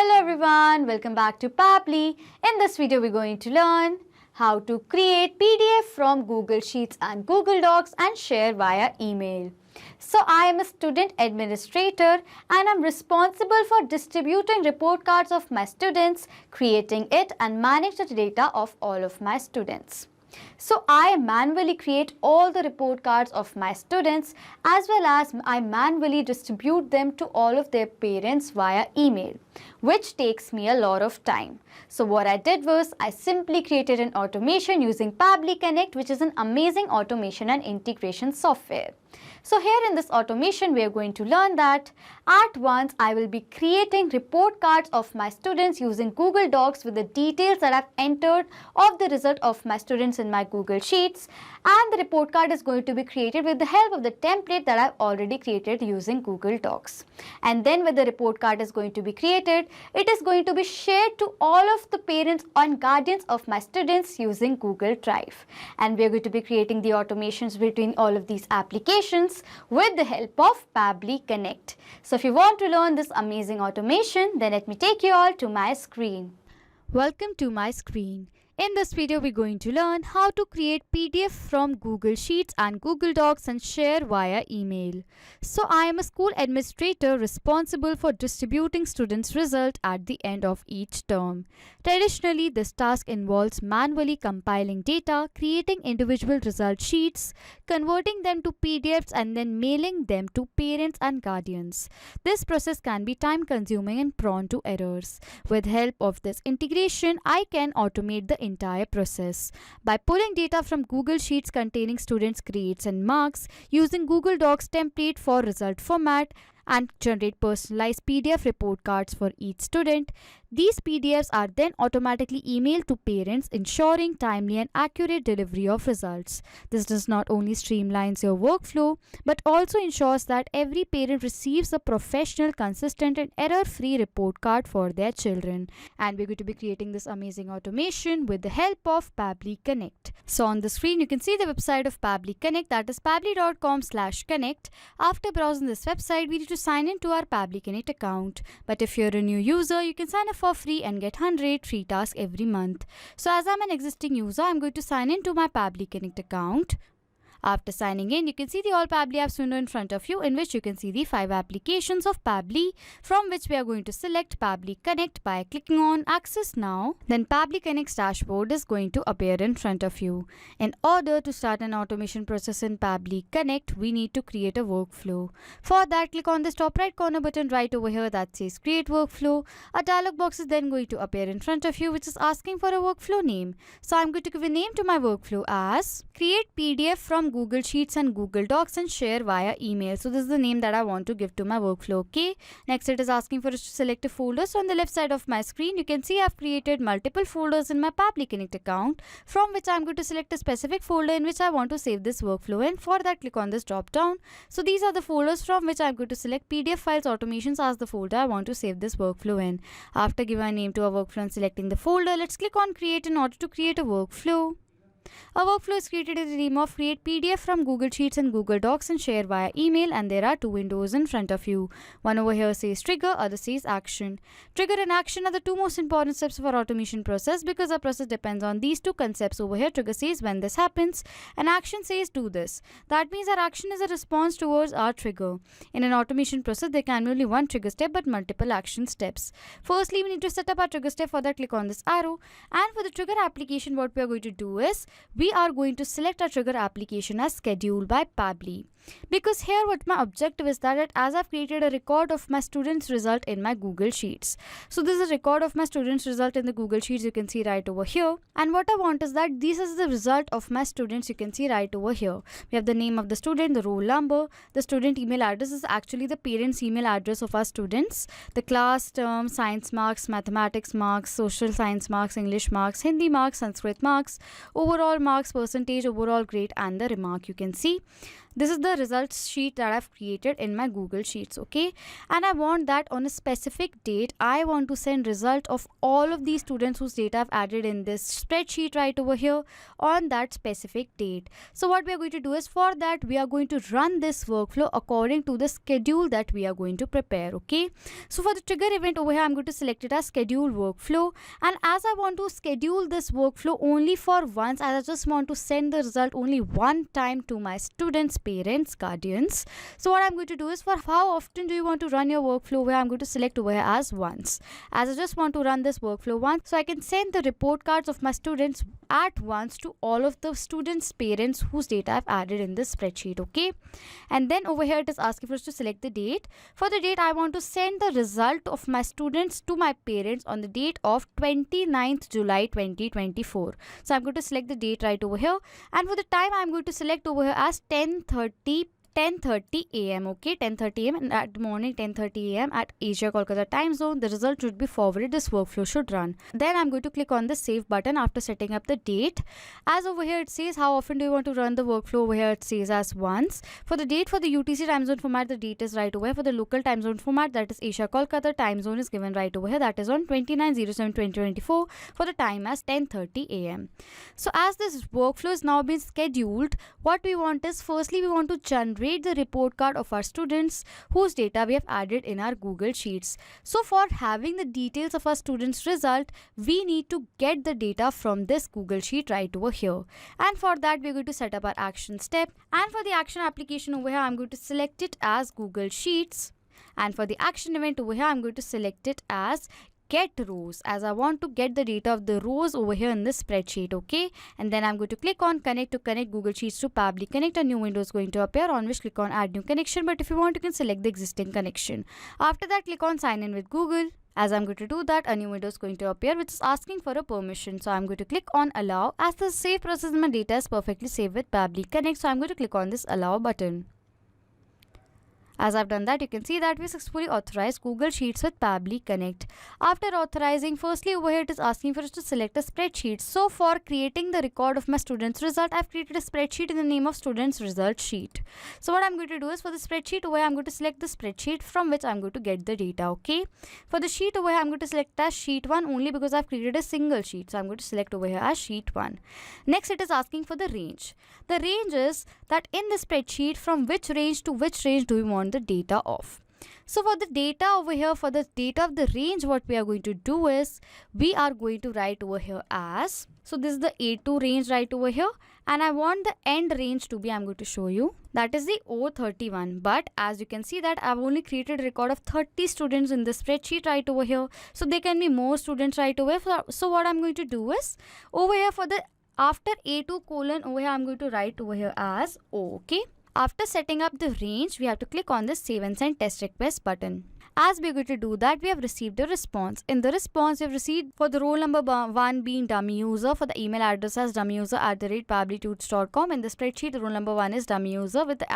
Hello everyone, welcome back to Pabbly. In this video, we're going to learn how to create PDF from Google Sheets and Google Docs and share via email. So I am a student administrator and I'm responsible for distributing report cards of my students, creating it and manage the data of all of my students. So I manually create all the report cards of my students as well as I manually distribute them to all of their parents via email, which takes me a lot of time. So what I did was I simply created an automation using Pabbly Connect, which is an amazing automation and integration software. So here in this automation, we are going to learn that at once I will be creating report cards of my students using Google Docs with the details that I've entered of the result of my students in my Google Sheets, and the report card is going to be created with the help of the template that I've already created using Google Docs. And then when the report card is going to be created, it is going to be shared to all of the parents and guardians of my students using Google Drive. And we are going to be creating the automations between all of these applications with the help of Pabbly Connect. So if you want to learn this amazing automation, then let me take you all to my screen. Welcome to my screen. In this video, we're going to learn how to create PDF from Google Sheets and Google Docs and share via email. So I am a school administrator responsible for distributing students' results at the end of each term. Traditionally, this task involves manually compiling data, creating individual result sheets, converting them to PDFs and then mailing them to parents and guardians. This process can be time-consuming and prone to errors. With help of this integration, I can automate the entire process by pulling data from Google Sheets containing students' grades and marks using Google Docs template for result format and generate personalized PDF report cards for each student. These PDFs are then automatically emailed to parents, ensuring timely and accurate delivery of results. This does not only streamlines your workflow, but also ensures that every parent receives a professional, consistent and error-free report card for their children. And we're going to be creating this amazing automation with the help of Pabbly Connect. So on the screen, you can see the website of Pabbly Connect, that is pabbly.com/connect. After browsing this website, we need to sign in to our Pabbly Connect account. But if you're a new user, you can sign up for free and get 100 free tasks every month. So as I'm an existing user, I'm going to sign in to my Pabbly Connect account. After signing in, you can see the All Pabbly Apps window in front of you, in which you can see the 5 applications of Pabbly, from which we are going to select Pabbly Connect by clicking on Access Now. Then Pabbly Connect's dashboard is going to appear in front of you. In order to start an automation process in Pabbly Connect, we need to create a workflow. For that, click on this top right corner button right over here that says Create Workflow. A dialog box is then going to appear in front of you, which is asking for a workflow name. So I'm going to give a name to my workflow as Create PDF from Google Sheets and Google Docs and share via email. So this is the name that I want to give to my workflow. Okay. Next, it is asking for us to select a folder. So on the left side of my screen, you can see I've created multiple folders in my Pabbly Connect account, from which I'm going to select a specific folder in which I want to save this workflow in. For that, click on this drop down. So these are the folders from which I'm going to select PDF files automations as the folder I want to save this workflow in. After giving a name to our workflow and selecting the folder, let's click on Create in order to create a workflow. A workflow is created in the name of Create PDF from Google Sheets and Google Docs and share via email, and there are 2 windows in front of you. One over here says Trigger, other says Action. Trigger and Action are the 2 most important steps of our automation process because our process depends on these 2 concepts. Over here, Trigger says when this happens and Action says do this. That means our action is a response towards our trigger. In an automation process, there can be only one trigger step but multiple action steps. Firstly, we need to set up our trigger step. For that, click on this arrow, and for the trigger application, what we are going to do is we are going to select our trigger application as Scheduled by Pabbly. Because here what my objective is that as I've created a record of my students' result in my Google Sheets. So this is a record of my students' result in the Google Sheets, you can see right over here. And what I want is that this is the result of my students, you can see right over here. We have the name of the student, the roll number, the student email address is actually the parents' email address of our students, the class, term, science marks, mathematics marks, social science marks, English marks, Hindi marks, Sanskrit marks, overall marks, percentage, overall grade, and the remark you can see. This is the results sheet that I've created in my Google Sheets, okay? And I want that on a specific date, I want to send result of all of these students whose data I've added in this spreadsheet right over here on that specific date. So what we are going to do is, for that we are going to run this workflow according to the schedule that we are going to prepare, okay? So for the trigger event over here, I'm going to select it as schedule workflow, and as I want to schedule this workflow only for once, as I just want to send the result only one time to my students, parents, guardians. So what I'm going to do is, for how often do you want to run your workflow, where I'm going to select over here as once, as I just want to run this workflow once, so I can send the report cards of my students at once to all of the students' parents whose data I've added in this spreadsheet, okay? And then over here it is asking for us to select the date. For the date, I want to send the result of my students to my parents on the date of 29th July 2024. So I'm going to select the date right over here, and for the time I'm going to select over here as 10:30 a.m. okay, 10:30 a.m. and at morning 10:30 a.m. at Asia Kolkata time zone. The result should be forwarded. This workflow should run. Then I'm going to click on the save button after setting up the date. As over here it says how often do you want to run the workflow, over here it says as once. For the date, for the UTC time zone format, the date is right over here. For the local time zone format, that is Asia Kolkata time zone, is given right over here, that is on 29/07/2024 for the time as 10:30 a.m. So as this workflow is now been scheduled, what we want is, firstly we want to generate the report card of our students whose data we have added in our Google Sheets. So for having the details of our students' result, we need to get the data from this Google Sheet right over here. And for that, we're going to set up our action step. And for the action application over here, I'm going to select it as Google Sheets. And for the action event over here, I'm going to select it as get rows, as I want to get the data of the rows over here in this spreadsheet, okay? And then I'm going to click on connect to connect Google Sheets to Pabbly Connect. A new window is going to appear, on which click on add new connection, but if you want, you can select the existing connection. After that, click on sign in with Google. As I'm going to do that, a new window is going to appear which is asking for a permission. So I'm going to click on allow, as the save process in my data is perfectly saved with Pabbly Connect. So I'm going to click on this allow button. As I've done that, you can see that we successfully authorized Google Sheets with Pabbly Connect. After authorizing, firstly over here it is asking for us to select a spreadsheet. So for creating the record of my student's result, I've created a spreadsheet in the name of student's result sheet. So what I'm going to do is, for the spreadsheet over here, I'm going to select the spreadsheet from which I'm going to get the data, okay? For the sheet over here, I'm going to select as sheet 1 only because I've created a single sheet. So I'm going to select over here as sheet 1. Next, it is asking for the range. The range is that in the spreadsheet, from which range to which range do we want the data of. So for the data over here, for the data of the range, what we are going to do is, we are going to write over here as, so this is the A2 range right over here, and I want the end range to be, I'm going to show you, that is the O31. But as you can see that I've only created a record of 30 students in the spreadsheet right over here, so there can be more students right over here. So what I'm going to do is, over here for the after A2 colon over here, I'm going to write over here as O, okay? After setting up the range, we have to click on the save and send test request button. As we are going to do that, we have received a response. In the response, we have received for the roll number 1 being dummy user, for the email address as dummyuser@pabblytuts.com. In the spreadsheet, the roll number 1 is dummy user with the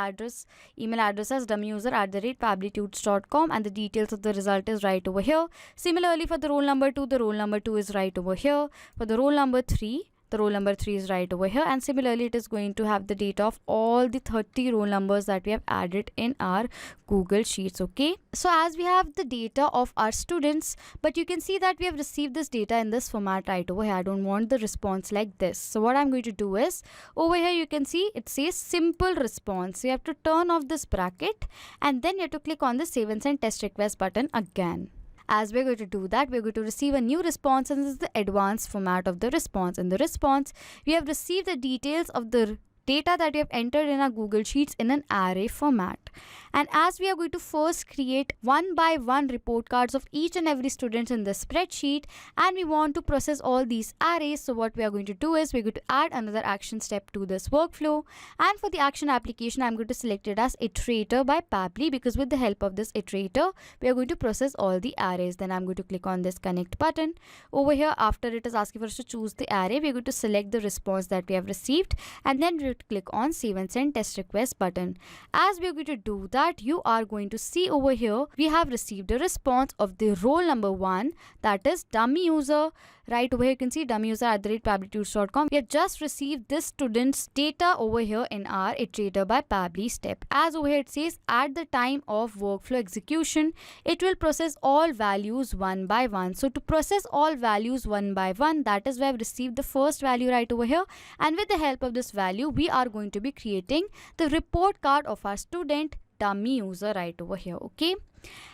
email address as dummyuser@pabblytuts.com, and the details of the result is right over here. Similarly, for the roll number 2, the roll number 2 is right over here. For the roll number 3, the roll number 3 is right over here, and similarly it is going to have the data of all the 30 roll numbers that we have added in our Google Sheets, okay? So as we have the data of our students, but you can see that we have received this data in this format right over here. I don't want the response like this. So what I'm going to do is, over here you can see it says simple response. So you have to turn off this bracket, and then you have to click on the save and send test request button again. As we're going to do that, we're going to receive a new response, and this is the advanced format of the response. In the response, we have received the details of the data that we have entered in our Google Sheets in an array format. And as we are going to first create one by one report cards of each and every student in the spreadsheet, and we want to process all these arrays, so what we are going to do is, we're going to add another action step to this workflow. And for the action application, I'm going to select it as iterator by Pabbly, because with the help of this iterator, we are going to process all the arrays. Then I'm going to click on this connect button. Over here, after it is asking for us to choose the array, we're going to select the response that we have received, and then we're to click on Save and Send Test Request button. As we are going to do that, you are going to see over here, we have received a response of the roll number 1, that is dummy user. Right over here you can see dummy user @pabblytunes.com. We have just received this student's data over here in our iterator by Pabbly step. As over here it says, at the time of workflow execution, it will process all values one by one. So to process all values one by one, that is why I've received the first value right over here. And with the help of this value, we are going to be creating the report card of our student dummy user right over here. Okay.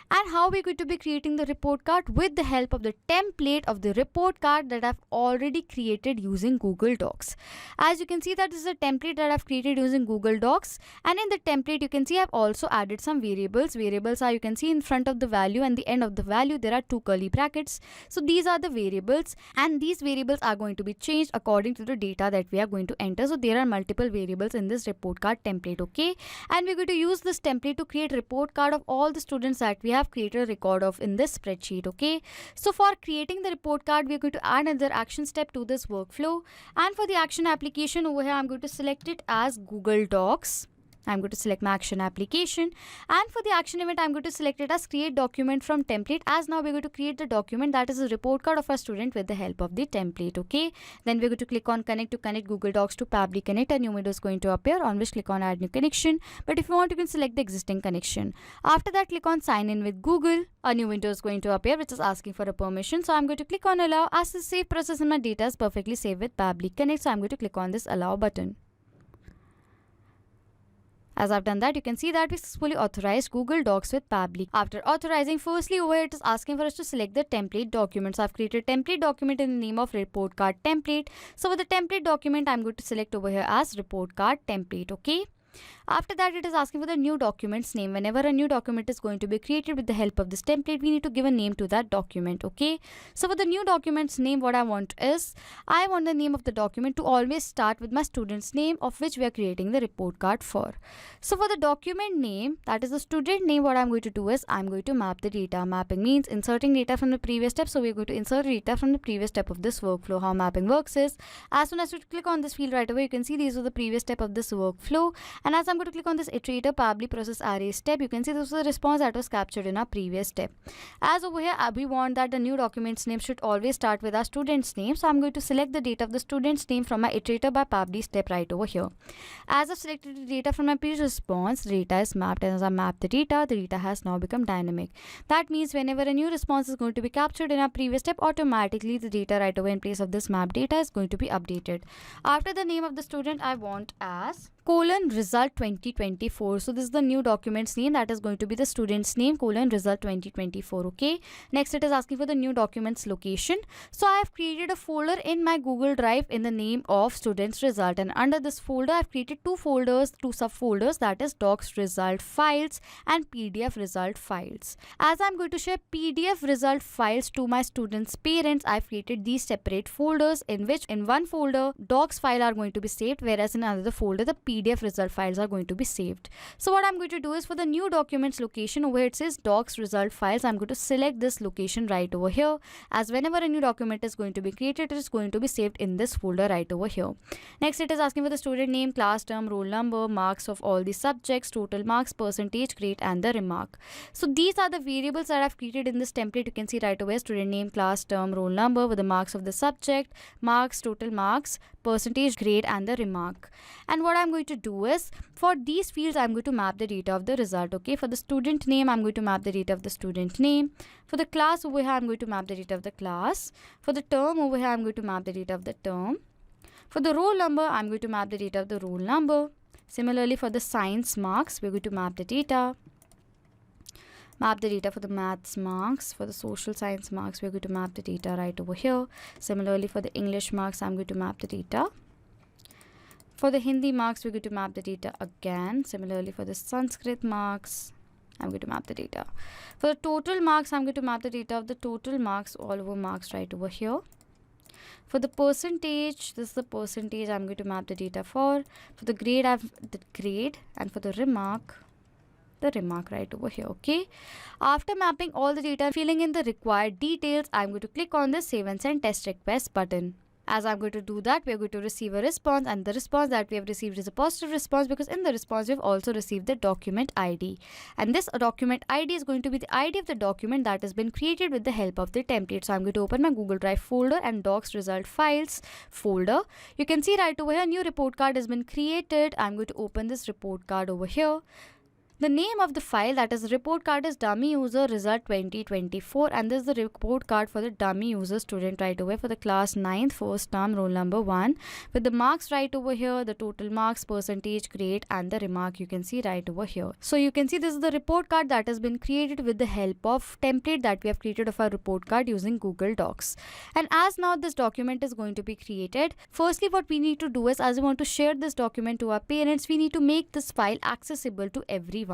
And how we're going to be creating the report card? With the help of the template of the report card that I've already created using Google Docs. As you can see, that is a template that I've created using Google Docs, and in the template you can see I've also added some variables. Variables are, you can see in front of the value and the end of the value there are 2 curly brackets. So these are the variables, and these variables are going to be changed according to the data that we are going to enter. So there are multiple variables in this report card template. Okay, and we're going to use this template to create report card of all the students that we have created a record of in this spreadsheet. Okay, so for creating the report card, we're going to add another action step to this workflow, and for the action application over here I'm going to select it as Google Docs. I'm going to select my action application, and for the action event I'm going to select it as create document from template, as now we're going to create the document that is a report card of our student with the help of the template. Okay, then we're going to click on connect to connect Google Docs to Pabbly Connect. A new window is going to appear, on which click on add new connection, but if you want you can select the existing connection. After that, click on sign in with Google. A new window is going to appear which is asking for a permission, so I'm going to click on allow, as the save process in my data is perfectly saved with Pabbly Connect, so I'm going to click on this allow button. As I've done that, you can see that we successfully authorized Google Docs with Pabbly. After authorizing, firstly over here it is asking for us to select the template document. So I've created a template document in the name of report card template. So for the template document, I'm going to select over here as report card template. Okay. After that, it is asking for the new document's name. Whenever a new document is going to be created with the help of this template, we need to give a name to that document. Okay, so for the new document's name, what I want is, I want the name of the document to always start with my student's name of which we are creating the report card for. So for the document name, that is the student name, what I'm going to do is, I'm going to map the data. Mapping means inserting data from the previous step. So we're going to insert data from the previous step of this workflow. How mapping works is, as soon as you click on this field right away, you can see these are the previous step of this workflow. And as I'm going to click on this iterator Pabbly process array step, you can see this was the response that was captured in our previous step. As over here, we want that the new document's name should always start with our student's name. So I'm going to select the data of the student's name from my iterator by Pabbly step right over here. As I've selected the data from my previous response, the data is mapped, and as I map the data has now become dynamic. That means whenever a new response is going to be captured in our previous step, automatically the data right away in place of this map data is going to be updated. After the name of the student, I want as result 2024. So this is the new document's name, that is going to be the student's name result 2024. Okay, next it is asking for the new document's location. So I have created a folder in my Google Drive in the name of student's result, and under this folder I've created two subfolders, that is docs result files and PDF result files. As I'm going to share PDF result files to my students' parents, I've created these separate folders, in which in one folder docs file are going to be saved, whereas in another folder the PDF result files are going to be saved. So what I'm going to do is, for the new documents location, over here it says docs result files, I'm going to select this location right over here, as whenever a new document is going to be created, it is going to be saved in this folder right over here. Next it is asking for the student name, class term, roll number, marks of all the subjects, total marks, percentage, grade, and the remark. So these are the variables that I've created in this template. You can see right away, student name, class term, roll number with the marks of the subject, marks, total marks, percentage, grade, and the remark. And what I'm going to do is, for these fields I'm going to map the data of the result. Okay, for the student name I'm going to map the data of the student name. For the class over here I'm going to map the data of the class. For the term over here I'm going to map the data of the term. For the roll number I'm going to map the data of the roll number. Similarly, for the science marks we're going to map the data. Map the data for the maths marks. For the social science marks we're going to map the data right over here. Similarly, for the English marks I'm going to map the data. For the Hindi marks we're going to map the data again. Similarly, for the Sanskrit marks I'm going to map the data. For the total marks I'm going to map the data of the total marks all over marks right over here. For the percentage, this is the percentage I'm going to map the data for. For the grade, I have the grade, and for the remark right over here. Okay, after mapping all the data and filling in the required details, I'm going to click on the save and send test request button. As I'm going to do that, we are going to receive a response, and the response that we have received is a positive response because in the response we've also received the document ID. And this document ID is going to be the ID of the document that has been created with the help of the template. So I'm going to open my Google Drive folder and docs result files folder. You can see right over here, new report card has been created. I'm going to open this report card over here. The name of the file, that is report card, is dummy user result 2024, and this is the report card for the dummy user student right away for the class 9th first term roll number 1 with the marks right over here, the total marks, percentage, grade, and the remark you can see right over here. So you can see this is the report card that has been created with the help of template that we have created of our report card using Google Docs. And as now this document is going to be created, firstly what we need to do is, as we want to share this document to our parents, we need to make this file accessible to everyone.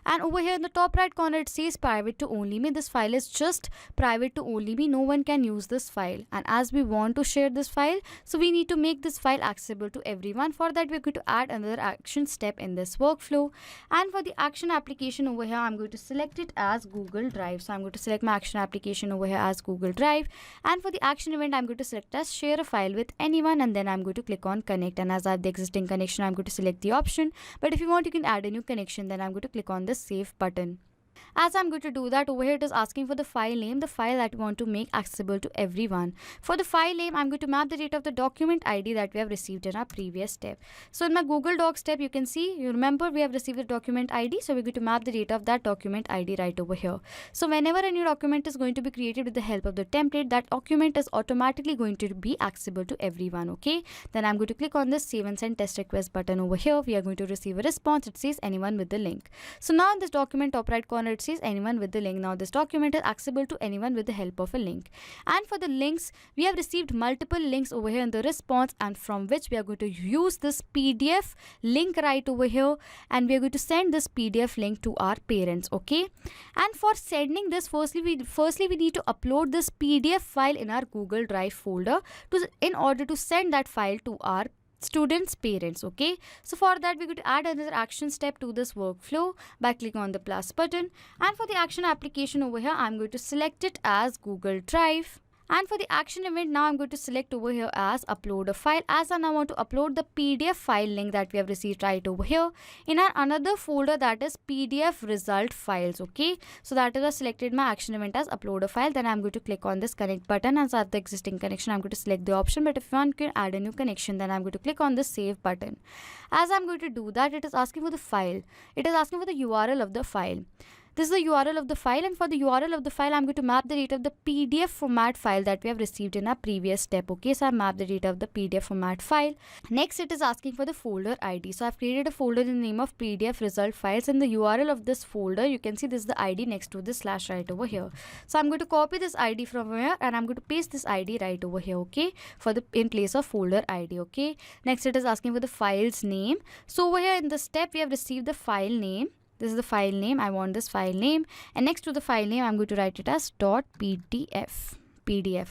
And over here in the top right corner it says private to only me. This file is just private to only me, no one can use this file. And as we want to share this file, so we need to make this file accessible to everyone. For that we're going to add another action step in this workflow. And for the action application over here, I'm going to select it as Google Drive. So I'm going to select my action application over here as Google Drive, and for the action event I'm going to select as share a file with anyone, and then I'm going to click on connect. And as I have the existing connection, I'm going to select the option, but if you want you can add a new connection. Then I'm going to click on the save button. As I'm going to do that, over here it is asking for the file name, the file that we want to make accessible to everyone. For the file name, I'm going to map the data of the document ID that we have received in our previous step. So in my Google Docs step, you can see, you remember we have received the document ID, so we're going to map the data of that document ID right over here. So whenever a new document is going to be created with the help of the template, that document is automatically going to be accessible to everyone, okay? Then I'm going to click on this save and send test request button over here. We are going to receive a response. It says anyone with the link. So now in this document top right corner it says anyone with the link. Now this document is accessible to anyone with the help of a link. And for the links, we have received multiple links over here in the response, and from which we are going to use this PDF link right over here, and we are going to send this PDF link to our parents, okay? And for sending this, firstly we need to upload this PDF file in our Google Drive folder in order to send that file to our students' parents, okay? So for that we're going to add another action step to this workflow by clicking on the plus button. And for the action application over here, I'm going to select it as Google Drive. And for the action event, now I'm going to select over here as upload a file, as I now want to upload the PDF file link that we have received right over here in our another folder, that is PDF result files, okay? So that is I selected my action event as upload a file. Then I'm going to click on this connect button. As I have the existing connection, I'm going to select the option, but if you want to add a new connection, then I'm going to click on the save button. As I'm going to do that, it is asking for the file. It is asking for the URL of the file. This is the URL of the file, and for the URL of the file, I'm going to map the data of the PDF format file that we have received in our previous step. Okay, so I mapped the data of the PDF format file. Next, it is asking for the folder ID. So I've created a folder in the name of PDF result files, and the URL of this folder, you can see this is the ID next to the slash right over here. So I'm going to copy this ID from here, and I'm going to paste this ID right over here, okay, for the in place of folder ID, okay. Next, it is asking for the file's name. So over here in the step, we have received the file name. This is the file name. I want this file name, and next to the file name I'm going to write it as .pdf,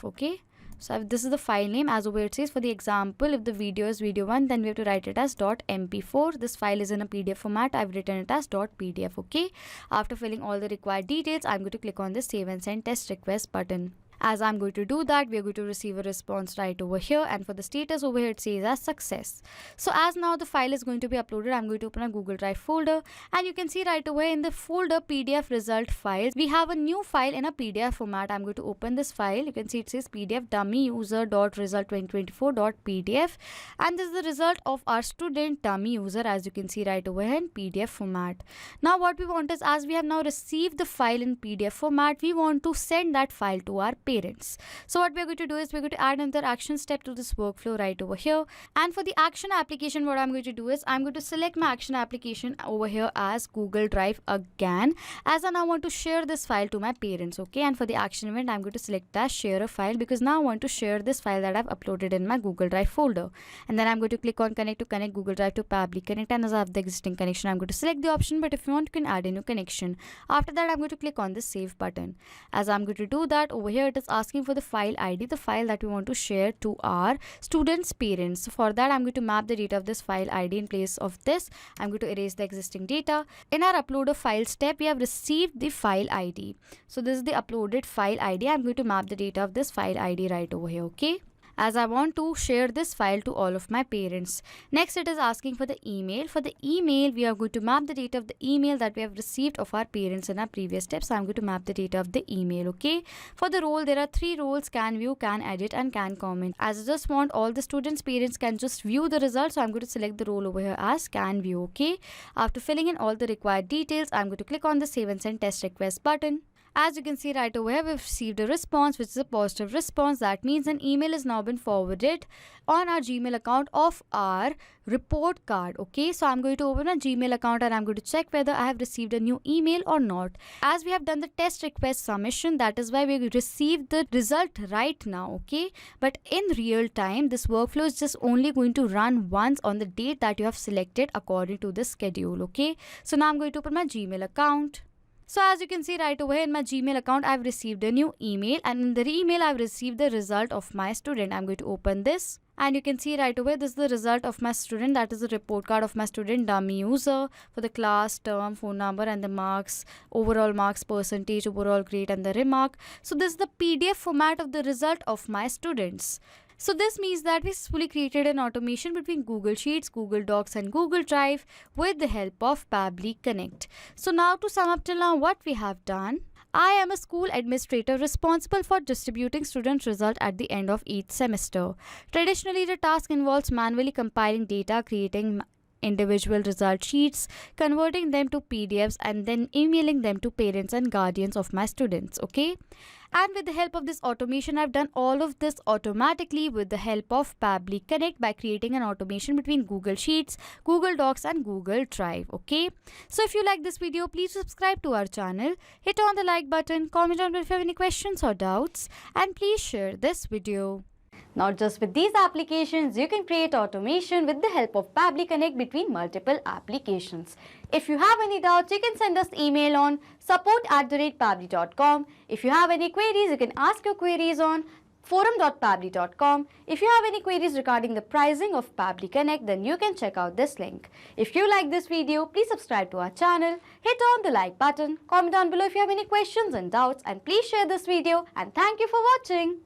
okay. So this is the file name. As over it says, for the example, if the video is video 1, then we have to write it as .mp4. This file is in a PDF format. I've written it as .pdf, okay. After filling all the required details, I'm going to click on the save and send test request button. As I'm going to do that, we are going to receive a response right over here, and for the status over here it says as success. So as now the file is going to be uploaded, I'm going to open a Google Drive folder, and you can see right away in the folder PDF result files, we have a new file in a PDF format. I'm going to open this file. You can see it says PDF dummy user.result2024.pdf, and this is the result of our student dummy user, as you can see right over here in PDF format. Now what we want is, as we have now received the file in PDF format, we want to send that file to our parents. So what we're going to do is we're going to add another action step to this workflow right over here. And for the action application, what I'm going to do is I'm going to select my action application over here as Google Drive again, as I now want to share this file to my parents, okay. And for the action event, I'm going to select as share a file, because now I want to share this file that I've uploaded in my Google Drive folder. And then I'm going to click on connect to connect Google Drive to Pabbly Connect, and as I have the existing connection, I'm going to select the option, but if you want, you can add a new connection. After that, I'm going to click on the save button. As I'm going to do that, over here it is asking for the file ID, the file that we want to share to our students' parents. So for that, I'm going to map the data of this file ID. In place of this, I'm going to erase the existing data. In our upload a file step, we have received the file ID. So this is the uploaded file ID. I'm going to map the data of this file ID right over here, okay. as I want to share this file to all of my parents. Next, it is asking for the email. For the email, we are going to map the data of the email that we have received of our parents in our previous steps. So I'm going to map the data of the email, okay? For the role, there are 3 roles: can view, can edit, and can comment. As I just want all the students' parents can just view the results, so I'm going to select the role over here as can view, okay? After filling in all the required details, I'm going to click on the save and send test request button. As you can see right over here, we've received a response, which is a positive response. That means an email has now been forwarded on our Gmail account of our report card. Okay, so I'm going to open a Gmail account and I'm going to check whether I have received a new email or not. As we have done the test request submission, that is why we received the result right now. Okay, but in real time, this workflow is just only going to run once on the date that you have selected according to the schedule. Okay, so now I'm going to open my Gmail account. So as you can see right over here in my Gmail account, I've received a new email, and in the email I've received the result of my student. I'm going to open this, and you can see right away this is the result of my student. That is the report card of my student, dummy user, for the class, term, phone number, and the marks, overall marks, percentage, overall grade, and the remark. So this is the PDF format of the result of my students. So this means that we successfully created an automation between Google Sheets, Google Docs, and Google Drive with the help of Pabbly Connect. So now to sum up till now what we have done. I am a school administrator responsible for distributing student results at the end of each semester. Traditionally, the task involves manually compiling data, creating individual result sheets, converting them to PDFs, and then emailing them to parents and guardians of my students. Okay, and with the help of this automation, I've done all of this automatically with the help of Pabbly Connect by creating an automation between Google Sheets, Google Docs, and Google Drive. Okay, so if you like this video, please subscribe to our channel, hit on the like button, comment down below if you have any questions or doubts, and please share this video. Not just with these applications, you can create automation with the help of Pabbly Connect between multiple applications. If you have any doubts, you can send us email on support@pabbly.com. If you have any queries, you can ask your queries on forum.pabbly.com. If you have any queries regarding the pricing of Pabbly Connect, then you can check out this link. If you like this video, please subscribe to our channel, hit on the like button, comment down below if you have any questions and doubts, and please share this video, and thank you for watching.